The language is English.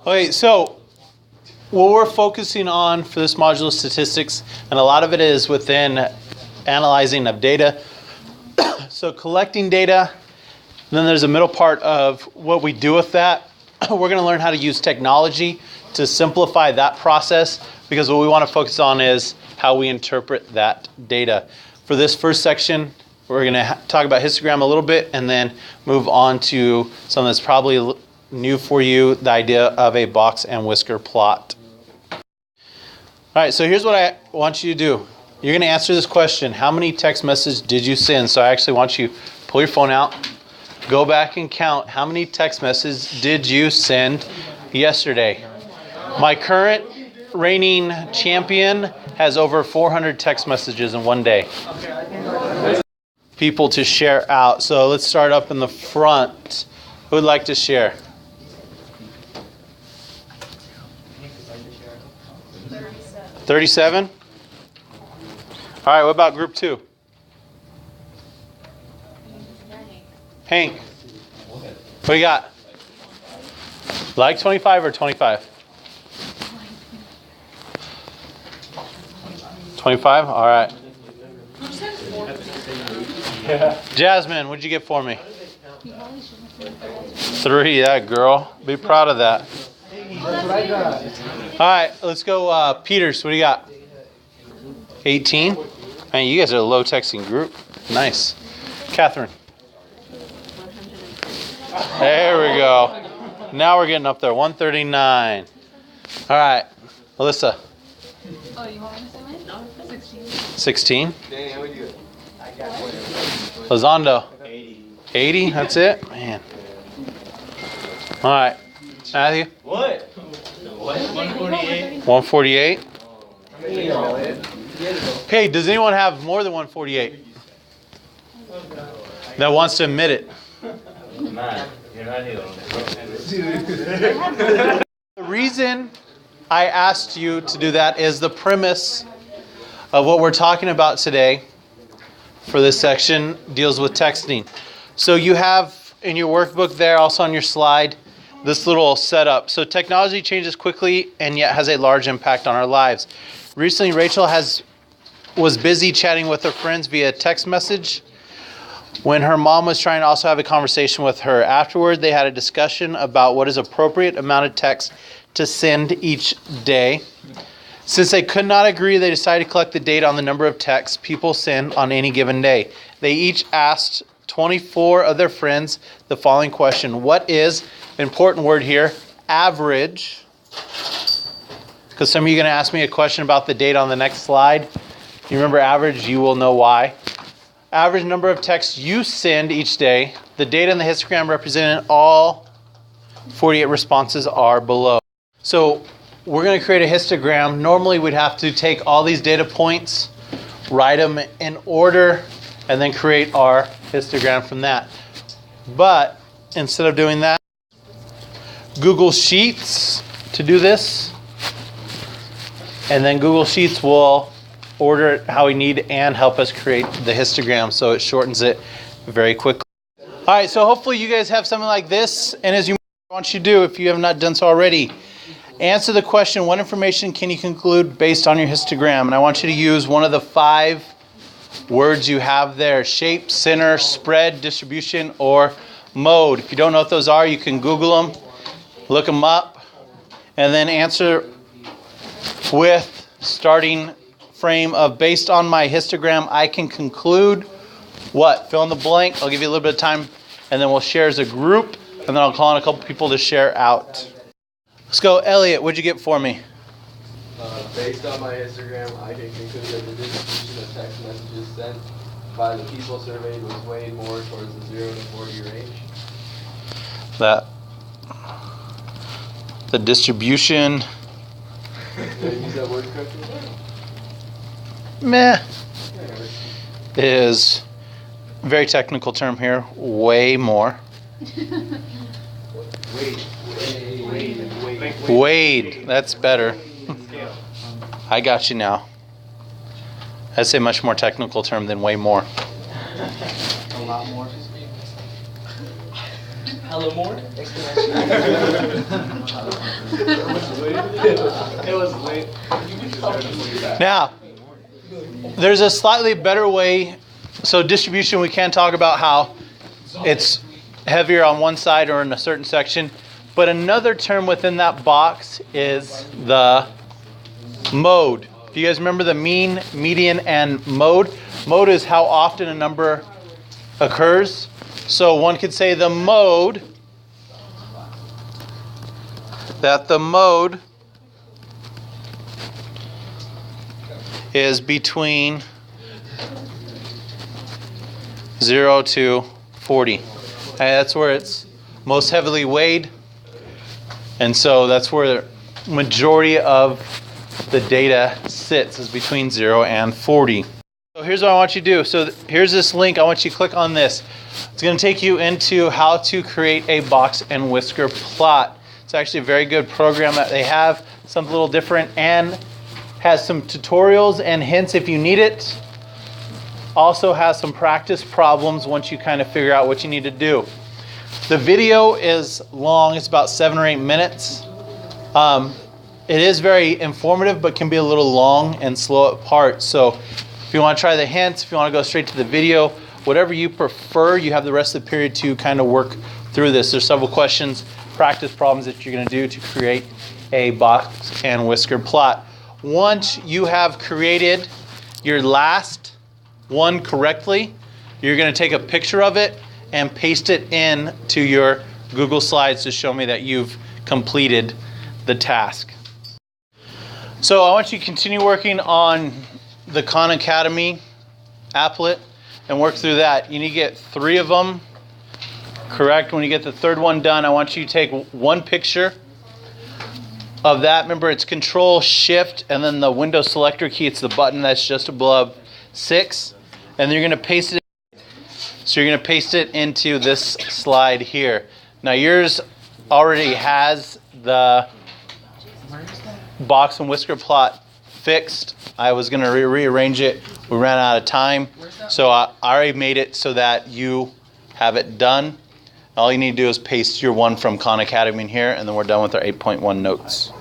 Okay, so what we're focusing on for this module is statistics, and a lot of it is within analyzing of data. So collecting data, then there's a middle part of what we do with that. We're going to learn how to use technology to simplify that process, because what we want to focus on is how we interpret that data. For this first section, we're going to talk about histogram a little bit and then move on to something that's probably new for you, the idea of a box and whisker plot. All right, so here's what I want you to do. You're going to answer this question: how many text messages did you send? So I actually want you to pull your phone out, go back and count how many text messages did you send yesterday. My current reigning champion has over 400 text messages in one day. People to share out. So let's start up in the front. Who would like to share? 37? All right, what about group 2? Hank, what do you got? Like 25 or 25? 25? All right. Jasmine, what'd you get for me? 3, yeah, girl. Be proud of that. All right, let's go. Peters, what do you got? 18? Man, you guys are a low texting group. Nice. Catherine. There we go. Now we're getting up there. 139. All right, Alyssa. Oh, you want me to say mine? No. 16. 16? Lizondo. 80, that's it? Man. All right. Matthew? What? 148. 148? Okay, does anyone have more than 148? That wants to admit it? Man, you're not here. The reason I asked you to do that is the premise of what we're talking about today for this section deals with texting. So you have in your workbook there, also on your slide, this little setup. So technology changes quickly and yet has a large impact on our lives. Recently, Rachel was busy chatting with her friends via text message when her mom was trying to also have a conversation with her. Afterward, they had a discussion about what is appropriate amount of text to send each day. Since they could not agree, they decided to collect the data on the number of texts people send on any given day. They each asked 24 of their friends the following question: what is, important word here, average? Because some of you are going to ask me a question about the data on the next slide. If you remember average, you will know why. Average number of texts you send each day. The data in the histogram representing all 48 responses are below. So we're going to create a histogram. Normally we'd have to take all these data points, write them in order, and then create our histogram from that. But instead of doing that, Google Sheets to do this. And then Google Sheets will order it how we need and help us create the histogram, so it shortens it very quickly. All right, so hopefully you guys have something like this. And as you want you to do, if you have not done so already, answer the question: what information can you conclude based on your histogram? And I want you to use one of the 5 words you have there: shape, center, spread, distribution, or mode. If you don't know what those are, you can Google them, look them up, and then answer with starting frame of based on my histogram, I can conclude what? Fill in the blank. I'll give you a little bit of time, and then we'll share as a group, and then I'll call on a couple people to share out. Let's go. Elliot, what'd you get for me? Based on my histogram, I can conclude that the distribution of text messages sent by the people surveyed was weighed more towards the 0 to 40 range. That the distribution. Did I use that word correctly? Meh. Is very technical term here. Way more. Weighed. That's better. I got you now. That's a much more technical term than way more. A lot more. Hello more? It was late. Now, there's a slightly better way. So distribution, we can talk about how it's heavier on one side or in a certain section. But another term within that box is the mode. If you guys remember the mean, median, and mode, mode is how often a number occurs. So one could say the mode is between 0 to 40. And that's where it's most heavily weighed. And so that's where the majority of the data sits, is between 0 and 40. So here's what I want you to do. So here's this link. I want you to click on this. It's going to take you into how to create a box and whisker plot. It's actually a very good program that they have, something a little different, and has some tutorials and hints if you need it. Also has some practice problems once you kind of figure out what you need to do. The video is long. It's about 7 or 8 minutes. It is very informative, but can be a little long and slow at parts. So if you want to try the hints, if you want to go straight to the video, whatever you prefer, you have the rest of the period to kind of work through this. There's several questions, practice problems that you're going to do to create a box and whisker plot. Once you have created your last one correctly, you're going to take a picture of it and paste it in to your Google Slides to show me that you've completed the task. So I want you to continue working on the Khan Academy applet and work through that. You need to get 3 of them correct. When you get the 3rd one done, I want you to take one picture of that. Remember, it's Control Shift and then the Windows selector key. It's the button that's just above 6, and then you're going to paste it. So you're going to paste it into this slide here. Now yours already has the box and whisker plot fixed. I was going to rearrange it. We ran out of time. So I already made it so that you have it done. All you need to do is paste your one from Khan Academy in here, and then we're done with our 8.1 notes.